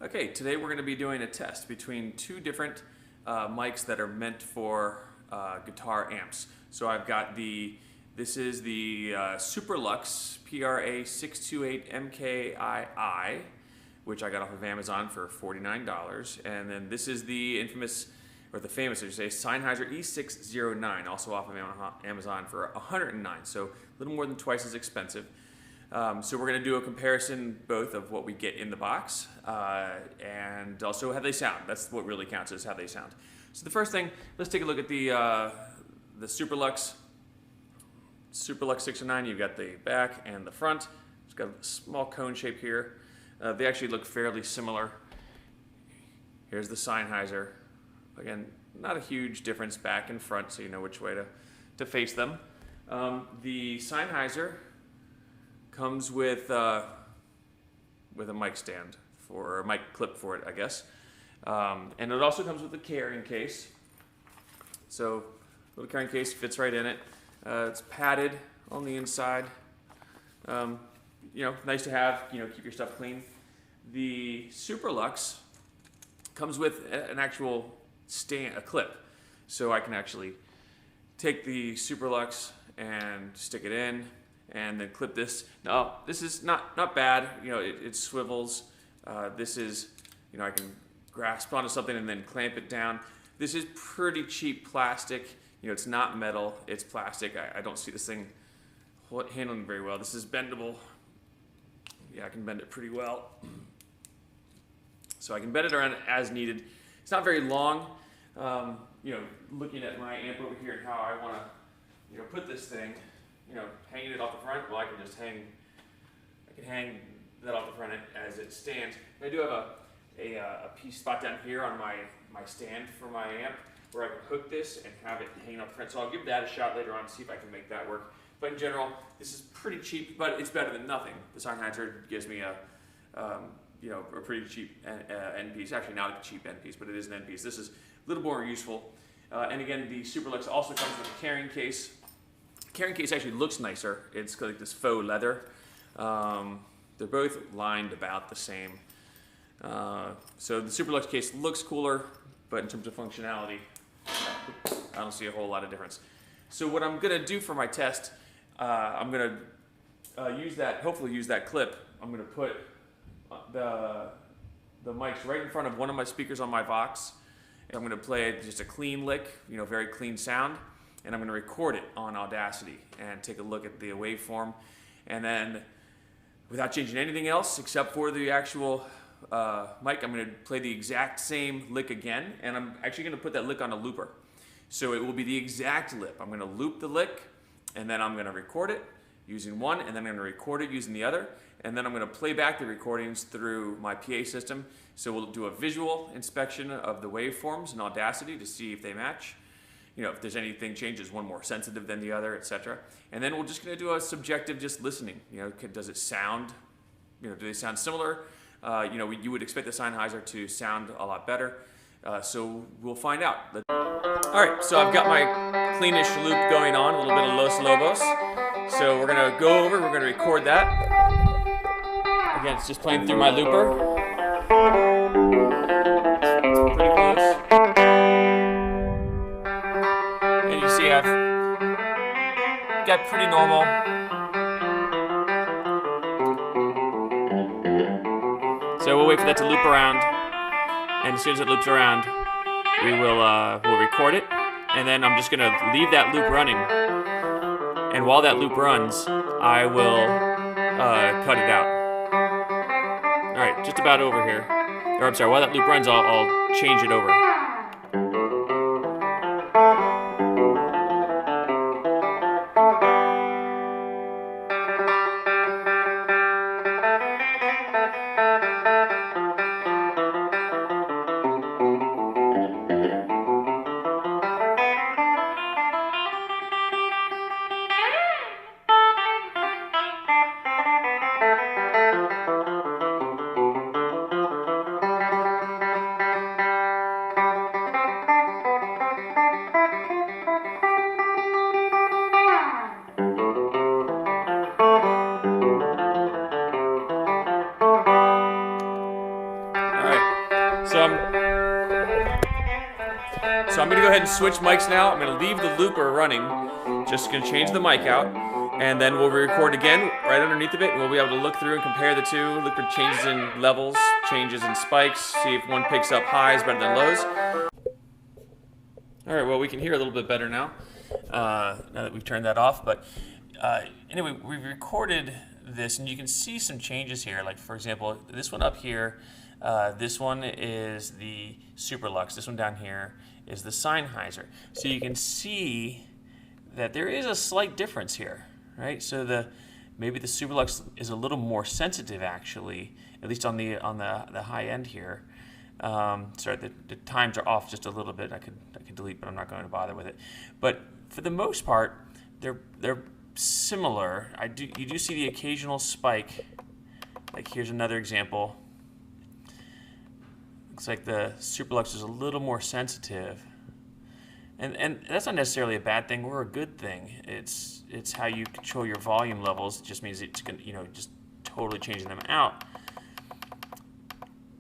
Okay, today we're going to be doing a test between two different mics that are meant for guitar amps. So I've got this is the Superlux PRA-628 MKII, which I got off of Amazon for $49. And then this is the infamous, or the famous, I should say, Sennheiser e609, also off of Amazon for $109, so a little more than twice as expensive. So we're going to do a comparison both of what we get in the box and also how they sound. That's what really counts, is how they sound. So the first thing, let's take a look at the Superlux 609. You've got the back and the front. It's got a small cone shape here. They actually look fairly similar. Here's the Sennheiser. Again, not a huge difference back and front, so you know which way to face them. The Sennheiser comes with a mic stand, or a mic clip for it, I guess. And it also comes with a carrying case. So, little carrying case fits right in it. It's padded on the inside. You know, nice to have, you know, keep your stuff clean. The Superlux comes with an actual stand, a clip. So I can actually take the Superlux and stick it in, and then clip this. Now, this is not bad. You know, it swivels. This is, you know, I can grasp onto something and then clamp it down. This is pretty cheap plastic. You know, it's not metal, it's plastic. I don't see this thing handling very well. This is bendable. Yeah, I can bend it pretty well. So I can bend it around as needed. It's not very long. You know, looking at my amp over here and how I want to, you know, put this thing, you know, hanging it off the front, well, I can just hang that off the front as it stands. And I do have a piece spot down here on my stand for my amp where I can hook this and have it hanging off the front. So I'll give that a shot later on to see if I can make that work. But in general, this is pretty cheap, but it's better than nothing. The Sennheiser gives me a, you know, a pretty cheap end piece. Actually, not a cheap end piece, but it is an end piece. This is a little more useful. And again, the Superlux also comes with a carrying case. Carrying case actually looks nicer. It's like this faux leather. They're both lined about the same. So the Superlux case looks cooler, but in terms of functionality, I don't see a whole lot of difference. So what I'm gonna do for my test, I'm gonna hopefully use that clip. I'm gonna put the mics right in front of one of my speakers on my Vox. And I'm gonna play just a clean lick, you know, very clean sound. And I'm going to record it on Audacity and take a look at the waveform, and then without changing anything else except for the actual mic, I'm going to play the exact same lick again, and I'm actually going to put that lick on a looper. So it will be the exact lick. I'm going to loop the lick, and then I'm going to record it using one, and then I'm going to record it using the other, and then I'm going to play back the recordings through my PA system. So we'll do a visual inspection of the waveforms in Audacity to see if they match. You know, if there's anything changes, one more sensitive than the other, etc. And then we're just going to do a subjective just listening. You know, does it sound, you know, do they sound similar? You know, you would expect the Sennheiser to sound a lot better. So we'll find out. All right, so I've got my cleanish loop going on, a little bit of Los Lobos. So we're going to go over, we're going to record that. Again, it's just playing through my looper. It's pretty close. And you see I've got pretty normal. So we'll wait for that to loop around, and as soon as it loops around, we'll record it, and then I'm just gonna leave that loop running. And while that loop runs, I will cut it out. All right, just about over here. Or I'm sorry, while that loop runs, I'll change it over. I'm going to go ahead and switch mics now. I'm going to leave the looper running. Just going to change the mic out. And then we'll record again right underneath of it. And we'll be able to look through and compare the two. Look for changes in levels, changes in spikes. See if one picks up highs better than lows. All right, well, we can hear a little bit better now that we've turned that off. But anyway, we've recorded this, and you can see some changes here. Like, for example, this one up here, this one is the Superlux. This one down here is the Sennheiser. So you can see that there is a slight difference here, right? So maybe the Superlux is a little more sensitive, actually, at least on the high end here. Sorry, the times are off just a little bit. I could delete, but I'm not going to bother with it. But for the most part, they're similar. You do see the occasional spike. Like here's another example. Looks like the Superlux is a little more sensitive, and that's not necessarily a bad thing or a good thing. It's how you control your volume levels. It just means it's going, just totally changing them out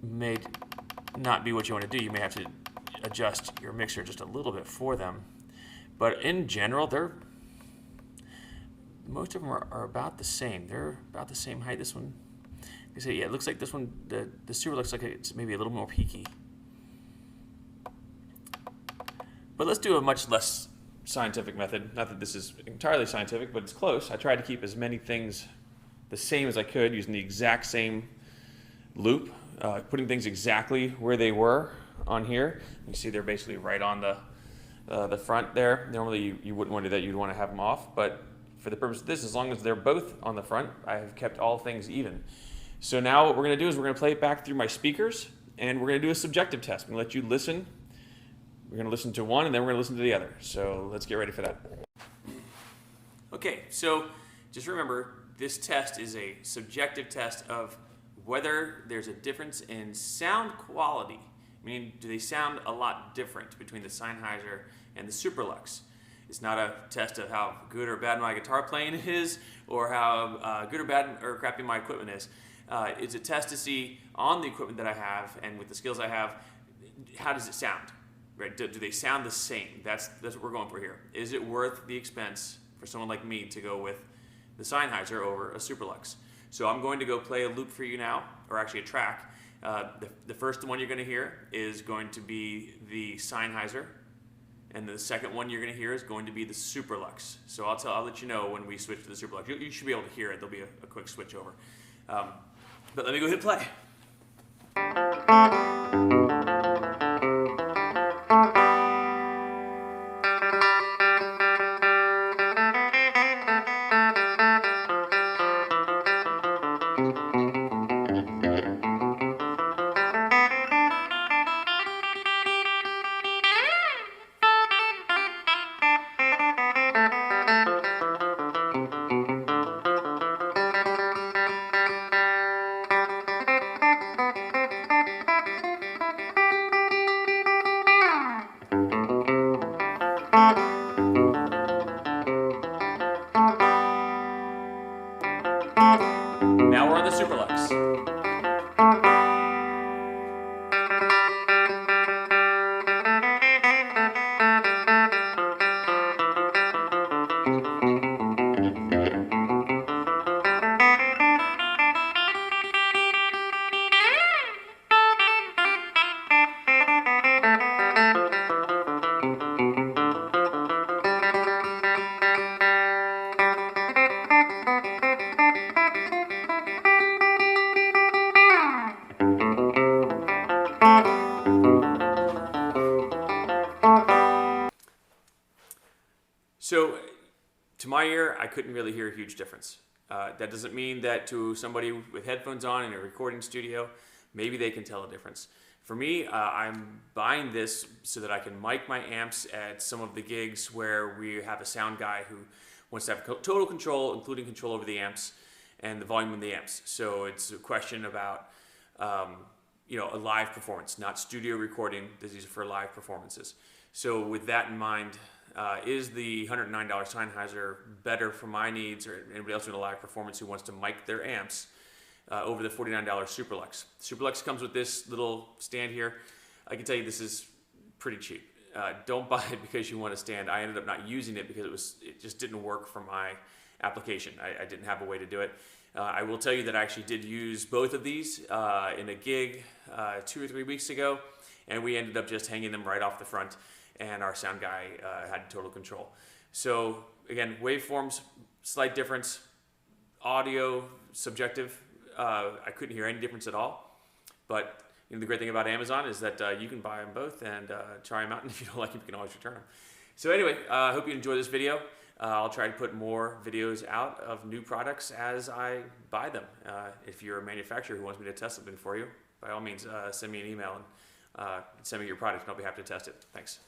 may not be what you want to do. You may have to adjust your mixer just a little bit for them. But in general, most of them are about the same. They're about the same height. This one, they say, yeah, it looks like this one, the Super looks like it's maybe a little more peaky. But let's do a much less scientific method. Not that this is entirely scientific, but it's close. I tried to keep as many things the same as I could, using the exact same loop, putting things exactly where they were on here. You see they're basically right on the front there. Normally you wouldn't want to do that. You'd want to have them off, but for the purpose of this, as long as they're both on the front, I have kept all things even. So now what we're going to do is we're going to play it back through my speakers, and we're going to do a subjective test. I'm going to let you listen. We're going to listen to one, and then we're going to listen to the other. So let's get ready for that. Okay, so just remember, this test is a subjective test of whether there's a difference in sound quality. Meaning, do they sound a lot different between the Sennheiser and the Superlux? It's not a test of how good or bad my guitar playing is, or how good or bad or crappy my equipment is. It's a test to see on the equipment that I have and with the skills I have, how does it sound? Right? Do they sound the same? That's what we're going for here. Is it worth the expense for someone like me to go with the Sennheiser over a Superlux? So I'm going to go play a loop for you now, or actually a track. The first one you're going to hear is going to be the Sennheiser, and the second one you're going to hear is going to be the Superlux. So I'll let you know when we switch to the Superlux. You should be able to hear it. There'll be a quick switch over. But let me go hit play. Now we're on the Superlux. So, to my ear, I couldn't really hear a huge difference. That doesn't mean that to somebody with headphones on in a recording studio, maybe they can tell a difference. For me, I'm buying this so that I can mic my amps at some of the gigs where we have a sound guy who wants to have total control, including control over the amps and the volume of the amps. So it's a question about a live performance, not studio recording. These are for live performances. So with that in mind, is the $109 Sennheiser better for my needs, or anybody else doing a live performance who wants to mic their amps over the $49 Superlux? Superlux comes with this little stand here. I can tell you this is pretty cheap. don't buy it because you want a stand. I ended up not using it because it just didn't work for my application. I didn't have a way to do it. I will tell you that I actually did use both of these in a gig 2 or 3 weeks ago, and we ended up just hanging them right off the front, and our sound guy had total control. So again, waveforms, slight difference, audio, subjective. I couldn't hear any difference at all, but the great thing about Amazon is that you can buy them both and try them out, and if you don't like them, you can always return them. So anyway, I hope you enjoy this video. I'll try to put more videos out of new products as I buy them. If you're a manufacturer who wants me to test something for you, by all means, send me an email and send me your product, and I'll be happy to test it. Thanks.